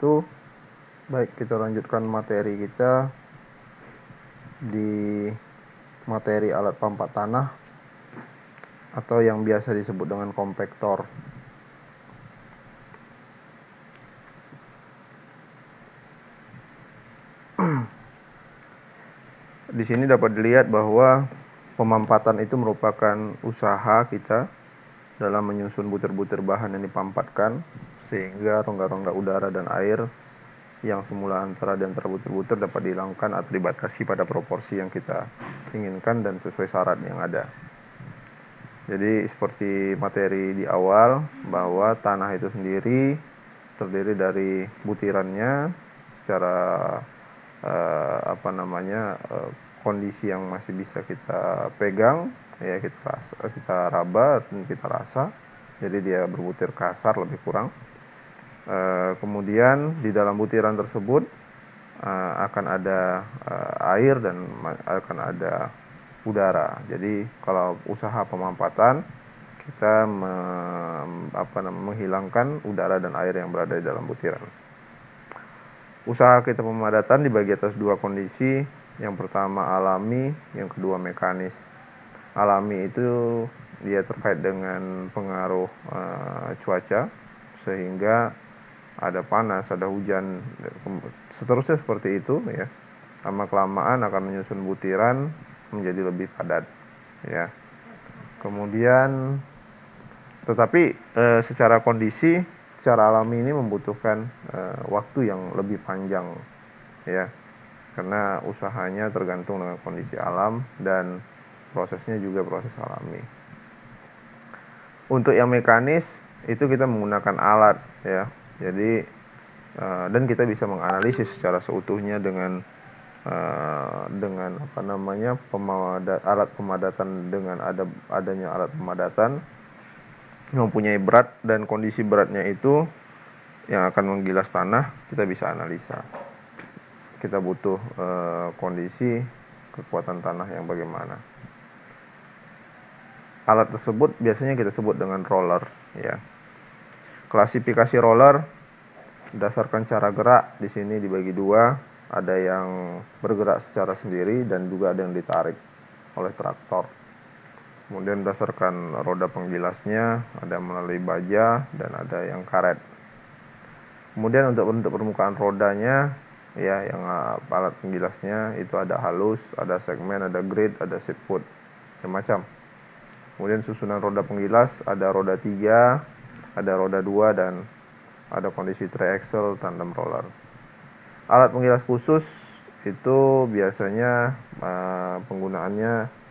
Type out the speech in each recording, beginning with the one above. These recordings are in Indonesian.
itu, baik kita lanjutkan materi kita di materi alat pampat tanah atau yang biasa disebut dengan kompaktor. Di sini dapat dilihat bahwa pemampatan itu merupakan usaha kita dalam menyusun butir-butir bahan yang dipampatkan sehingga rongga-rongga udara dan air yang semula antara dan antara butir-butir dapat dihilangkan atau dibatasi pada proporsi yang kita inginkan dan sesuai syarat yang ada. Jadi seperti materi di awal bahwa tanah itu sendiri terdiri dari butirannya secara kondisi yang masih bisa kita pegang, ya kita raba dan kita rasa. Jadi dia berbutir kasar lebih kurang. Kemudian di dalam butiran tersebut akan ada air dan akan ada udara. Jadi kalau usaha pemampatan kita menghilangkan udara dan air yang berada di dalam butiran. Usaha kita pemadatan dibagi atas dua kondisi. Yang pertama alami, yang kedua mekanis. Alami itu dia terkait dengan pengaruh cuaca, sehingga ada panas, ada hujan, seterusnya seperti itu ya. Lama-kelamaan akan menyusun butiran menjadi lebih padat ya. Kemudian tetapi secara kondisi, secara alami ini membutuhkan waktu yang lebih panjang ya, karena usahanya tergantung dengan kondisi alam dan prosesnya juga proses alami. Untuk yang mekanis itu kita menggunakan alat ya. Jadi dan kita bisa menganalisis secara seutuhnya dengan alat pemadatan. Dengan adanya alat pemadatan mempunyai berat dan kondisi beratnya itu yang akan menggilas tanah, kita bisa analisa. Kita butuh kondisi kekuatan tanah yang bagaimana. Alat tersebut biasanya kita sebut dengan roller ya. Klasifikasi roller berdasarkan cara gerak di sini dibagi dua, ada yang bergerak secara sendiri dan juga ada yang ditarik oleh traktor. Kemudian berdasarkan roda penggilasnya, ada melalui baja dan ada yang karet. Kemudian untuk bentuk permukaan rodanya ya, yang alat penggilasnya itu ada halus, ada segmen, ada grid, ada siput, macam-macam. Kemudian susunan roda penggilas ada roda 3, ada roda 2 dan ada kondisi triaxle tandem roller. Alat penggilas khusus itu biasanya penggunaannya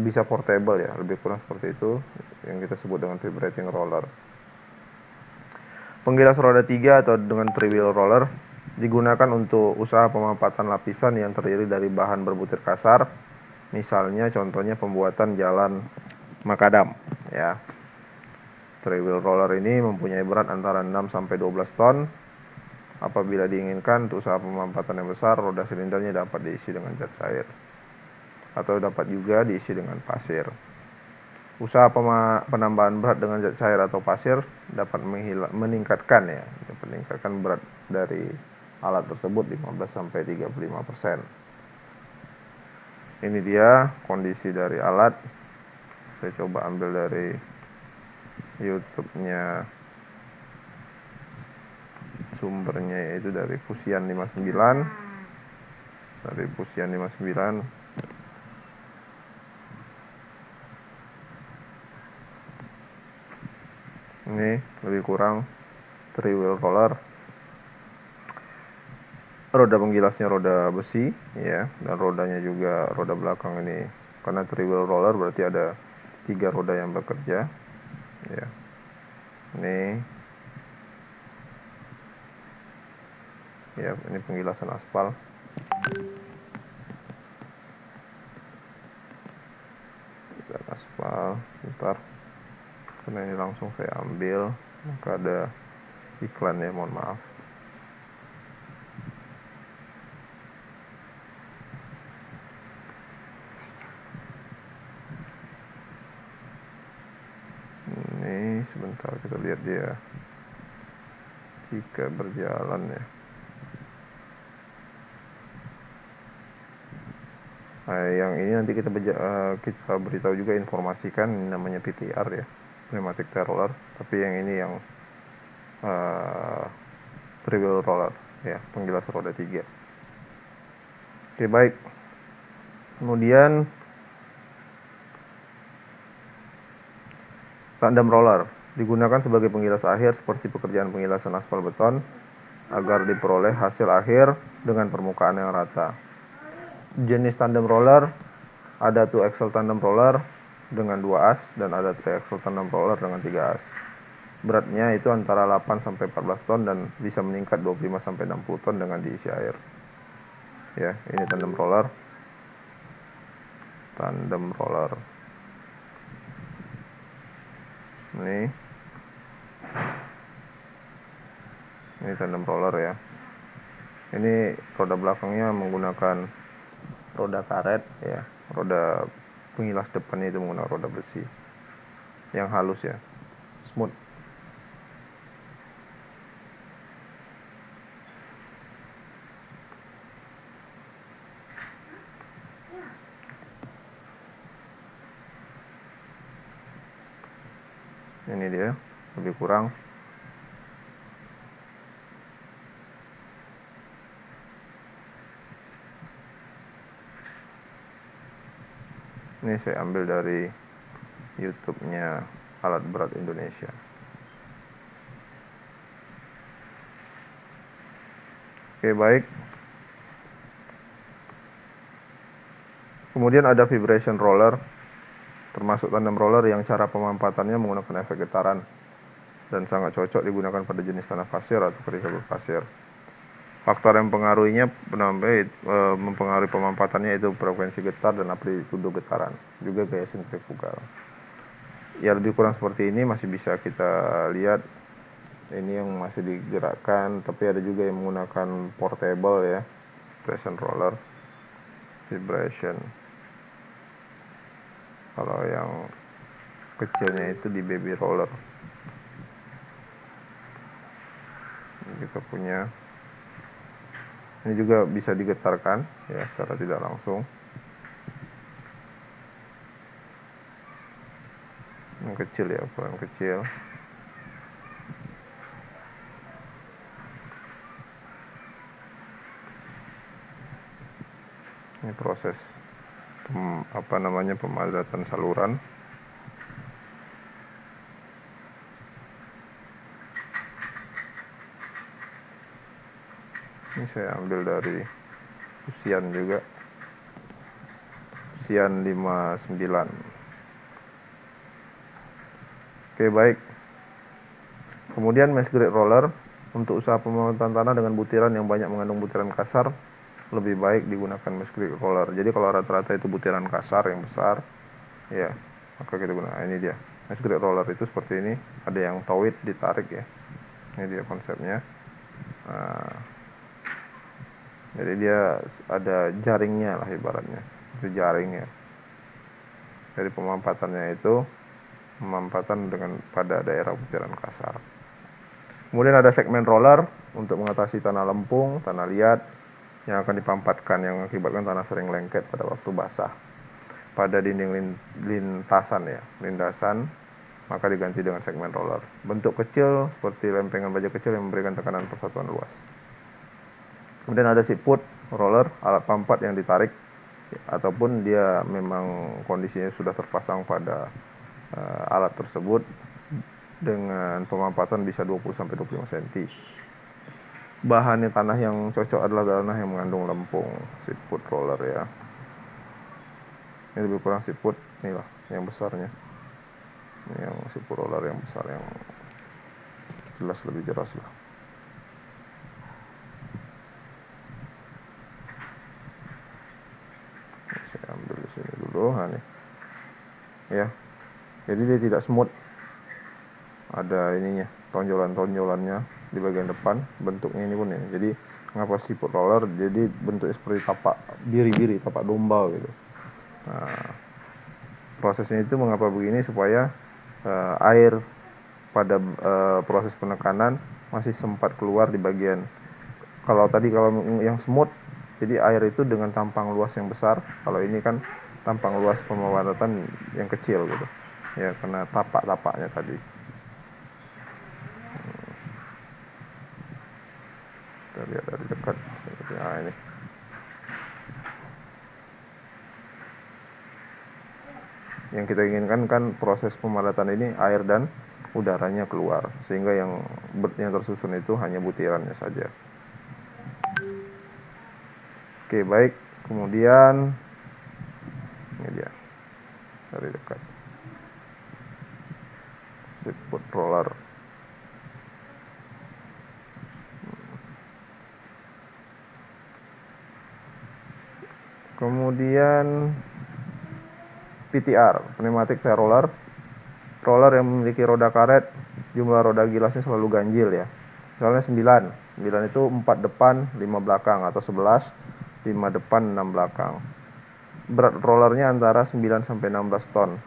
bisa portable ya, lebih kurang seperti itu, yang kita sebut dengan vibrating roller. Penggilas roda 3 atau dengan three wheel roller digunakan untuk usaha pemampatan lapisan yang terdiri dari bahan berbutir kasar. Misalnya contohnya pembuatan jalan makadam ya. Three wheel roller ini mempunyai berat antara 6 sampai 12 ton. Apabila diinginkan untuk usaha pemampatan yang besar, roda silindernya dapat diisi dengan zat cair atau dapat juga diisi dengan pasir. Usaha penambahan berat dengan zat cair atau pasir dapat meningkatkan berat dari alat tersebut 15 sampai 35%. Ini dia kondisi dari alat. Saya coba ambil dari YouTube-nya, sumbernya yaitu dari Fusian 59. Dari Fusian 59. Ini lebih kurang three wheel roller. Roda penggilasnya roda besi ya, dan rodanya juga roda belakang ini. Karena three wheel roller berarti ada 3 roda yang bekerja ya. Ini ya, ini penggilasan aspal. Dan aspal sebentar, karena ini langsung saya ambil, maka ada iklan ya, mohon maaf. Ini sebentar kita lihat dia. jika berjalan ya. Nah, yang ini nanti kita beritahu juga, informasikan, ini namanya PTR ya, pneumatic tire roller, tapi yang ini yang three-wheel roller ya, penggilas roda 3. Oke, baik. Kemudian tandem roller digunakan sebagai penggilas akhir seperti pekerjaan penggilasan aspal beton agar diperoleh hasil akhir dengan permukaan yang rata. Jenis tandem roller ada 2 axle tandem roller dengan 2 as dan ada 3 axle tandem roller dengan 3 as. Beratnya itu antara 8 sampai 14 ton dan bisa meningkat 25 sampai 60 ton dengan diisi air. Ya, ini tandem roller. Tandem roller. Ini tandem roller ya. Ini roda belakangnya menggunakan roda karet ya. Roda pengilas depannya itu menggunakan roda besi yang halus ya, smooth. Ini dia, lebih kurang. Ini saya ambil dari YouTube-nya Alat Berat Indonesia. Oke, baik. Kemudian ada vibration roller, termasuk tandem roller yang cara pemampatannya menggunakan efek getaran dan sangat cocok digunakan pada jenis tanah pasir atau kerikil pasir. Faktor yang mempengaruhi pemampatannya itu frekuensi getar dan amplitudo getaran, juga gaya sentrifugal. Ya, lebih kurang seperti ini, masih bisa kita lihat. Ini yang masih digerakkan, tapi ada juga yang menggunakan portable ya, vibration roller, vibration. Kalau yang kecilnya itu di baby roller. Ini kita punya. Ini juga bisa digetarkan ya secara tidak langsung. Yang kecil ya, ukuran kecil. Ini proses pemadatan saluran. Ini saya ambil dari usian juga, usian 59. Oke, baik. Kemudian mass grade roller untuk usaha pemadaman tanah dengan butiran yang banyak mengandung butiran kasar, lebih baik digunakan mass grade roller. Jadi kalau rata-rata itu butiran kasar yang besar ya, maka kita gunakan. Ini dia mass grade roller, itu seperti ini. Ada yang towed, ditarik ya. Ini dia konsepnya. Nah, jadi dia ada jaringnya lah ibaratnya, itu jaring ya. Jadi pemampatannya itu pemampatan pada daerah butiran kasar. Kemudian ada segmen roller untuk mengatasi tanah lempung, tanah liat yang akan dipampatkan, yang mengakibatkan tanah sering lengket pada waktu basah pada dinding lindasan, maka diganti dengan segmen roller. Bentuk kecil seperti lempengan baja kecil yang memberikan tekanan persatuan luas. Kemudian ada siput roller, alat pampat yang ditarik ataupun dia memang kondisinya sudah terpasang pada alat tersebut dengan pemampatan bisa 20-25 cm. Bahannya tanah yang cocok adalah tanah yang mengandung lempung, siput roller ya. Ini lebih kurang siput, inilah yang besarnya. Ini yang siput roller yang besar, yang jelas, lebih jelas lah. Saya ambil di sini dulu, nah nih. Ya. Jadi dia tidak smooth. Ada ininya, tonjolan-tonjolannya di bagian depan, bentuknya ini pun ya. Jadi mengapa siput roller? Jadi bentuknya seperti tapak biri-biri, tapak domba gitu. Nah, prosesnya itu mengapa begini, supaya air pada proses penekanan masih sempat keluar di bagian, kalau yang smooth, jadi air itu dengan tampang luas yang besar. Kalau ini kan tampang luas pemadatan yang kecil gitu ya, karena tapak-tapaknya tadi. Kita lihat dari dekat. Nah, ini yang kita inginkan kan proses pemadatan ini air dan udaranya keluar, sehingga yang tersusun itu hanya butirannya saja. Oke, baik. Kemudian ini dia dari dekat, seatbelt roller. Kemudian PTR, pneumatic tie roller. Roller yang memiliki roda karet, jumlah roda gilasnya selalu ganjil ya. Misalnya 9 itu 4 depan, 5 belakang, atau 11, 5 depan, 6 belakang. Berat rollernya antara 9 sampai 16 ton.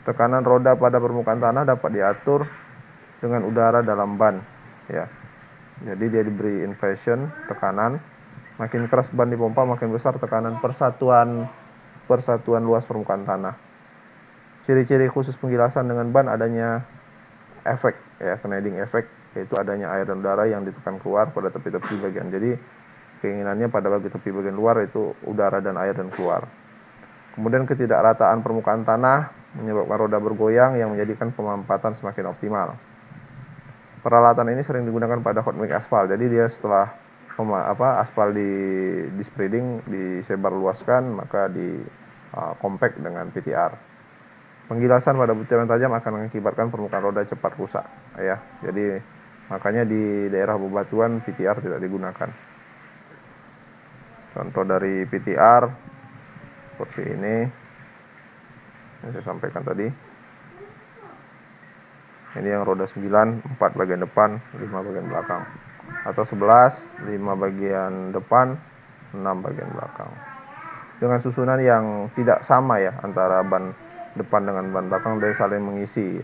Tekanan roda pada permukaan tanah dapat diatur dengan udara dalam ban ya. Jadi dia diberi inflation, tekanan. Makin keras ban dipompa, makin besar tekanan persatuan luas permukaan tanah. Ciri-ciri khusus penggilasan dengan ban adanya efek ya, kneading efek, yaitu adanya air dan udara yang ditekan keluar pada tepi-tepi bagian. Jadi keinginannya pada bagi tepi bagian luar itu udara dan air dan keluar. Kemudian ketidakrataan permukaan tanah menyebabkan roda bergoyang yang menjadikan pemampatan semakin optimal. Peralatan ini sering digunakan pada hot mix aspal. Jadi dia setelah aspal di spreading, disebar luaskan, maka di compact dengan PTR. Penggilasan pada butiran tajam akan mengakibatkan permukaan roda cepat rusak ya. Jadi makanya di daerah bebatuan PTR tidak digunakan. Contoh dari PTR seperti ini yang saya sampaikan tadi. Ini yang roda 9, 4 bagian depan, 5 bagian belakang. Atau 11, 5 bagian depan, 6 bagian belakang. Dengan susunan yang tidak sama ya, antara ban depan dengan ban belakang, dia saling mengisi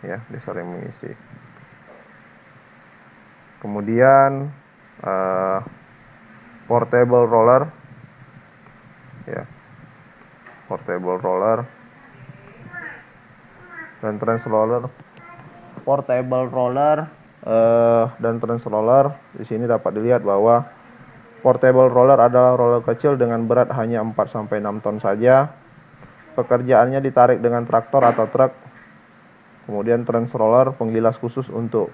ya, dia saling mengisi. Kemudian portable roller ya, portable roller dan trans roller. Portable roller dan trans roller, di sini dapat dilihat bahwa portable roller adalah roller kecil dengan berat hanya 4-6 ton saja. Pekerjaannya ditarik dengan traktor atau truk. Kemudian trans roller, penggilas khusus untuk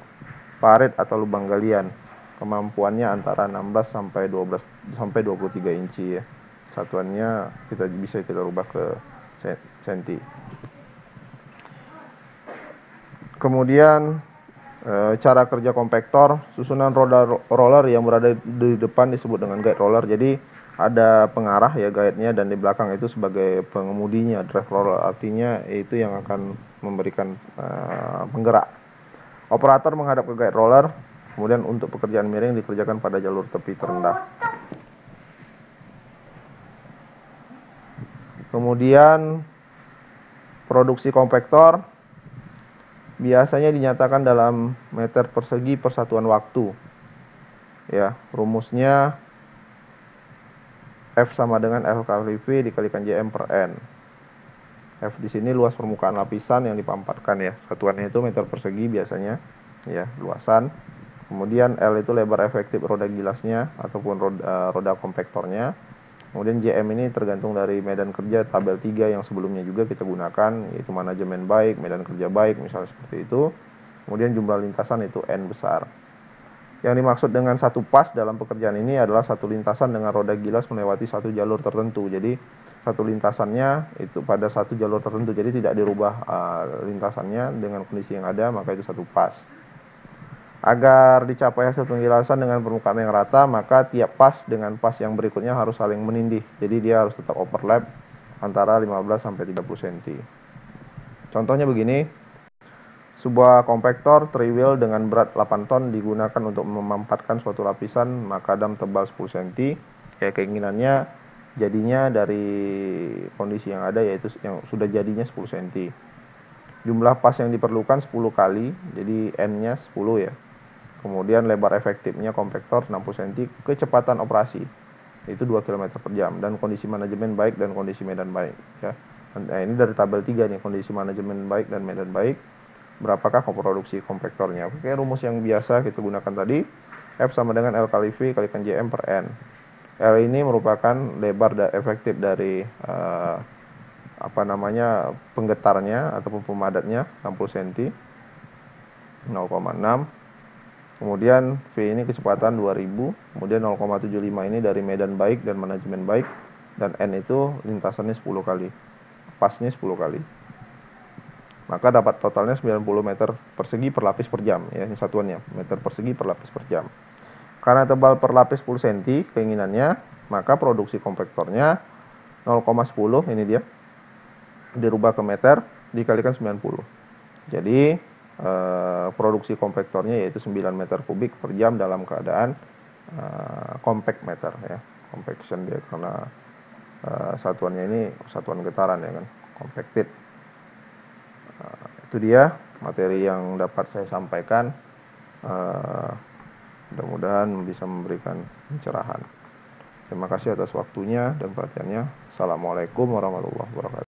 parit atau lubang galian. Kemampuannya antara 16 sampai 23 inci ya. Satuannya bisa kita rubah ke senti. Kemudian cara kerja kompaktor, susunan roda roller yang berada di depan disebut dengan guide roller. Jadi ada pengarah ya, guide-nya, dan di belakang itu sebagai pengemudinya, drive roller, artinya itu yang akan memberikan penggerak. Operator menghadap ke guide roller, kemudian untuk pekerjaan miring dikerjakan pada jalur tepi terendah. Kemudian produksi kompaktor biasanya dinyatakan dalam meter persegi per satuan waktu. Ya, rumusnya F sama dengan F kali V dikalikan JM per N. F di sini luas permukaan lapisan yang dipampatkan ya. Satuannya itu meter persegi biasanya ya, luasan. Kemudian L itu lebar efektif roda gilasnya ataupun roda kompaktornya. Kemudian JM ini tergantung dari medan kerja tabel 3 yang sebelumnya juga kita gunakan, yaitu manajemen baik, medan kerja baik, misalnya seperti itu. Kemudian jumlah lintasan itu N besar. Yang dimaksud dengan satu pas dalam pekerjaan ini adalah satu lintasan dengan roda gilas melewati satu jalur tertentu. Jadi satu lintasannya itu pada satu jalur tertentu, jadi tidak dirubah lintasannya dengan kondisi yang ada, maka itu satu pas. Agar dicapai hasil pengilasan dengan permukaan yang rata, maka tiap pas dengan pas yang berikutnya harus saling menindih. Jadi dia harus tetap overlap antara 15 sampai 30 cm. Contohnya begini. Sebuah kompaktor 3-wheel dengan berat 8 ton digunakan untuk memampatkan suatu lapisan makadam tebal 10 cm. Kayak keinginannya jadinya dari kondisi yang ada, yaitu yang sudah jadinya 10 cm. Jumlah pas yang diperlukan 10 kali, jadi N-nya 10 ya. Kemudian lebar efektifnya kompaktor 60 cm, kecepatan operasi itu 2 km per jam, dan kondisi manajemen baik dan kondisi medan baik ya. Nah, ini dari tabel 3 nih, kondisi manajemen baik dan medan baik, berapakah produksi kompaktornya. Oke, rumus yang biasa kita gunakan tadi, F sama dengan L kali V kalikan JM per N. L ini merupakan lebar efektif dari penggetarnya ataupun pemadatnya 60 cm, 0,6. Kemudian V ini kecepatan 2000, kemudian 0,75 ini dari medan baik dan manajemen baik, dan N itu lintasannya 10 kali, pasnya 10 kali. Maka dapat totalnya 90 meter persegi per lapis per jam ya, ini satuannya, meter persegi per lapis per jam. Karena tebal per lapis 10 cm keinginannya, maka produksi kompaktornya 0,10, ini dia, dirubah ke meter dikalikan 90. Jadi produksi kompaktornya yaitu 9 meter kubik per jam dalam keadaan compact meter ya, compaction dia, karena satuannya ini satuan getaran ya kan, compacted. Itu dia materi yang dapat saya sampaikan, mudah-mudahan bisa memberikan pencerahan. Terima kasih atas waktunya dan perhatiannya. Assalamualaikum warahmatullahi wabarakatuh.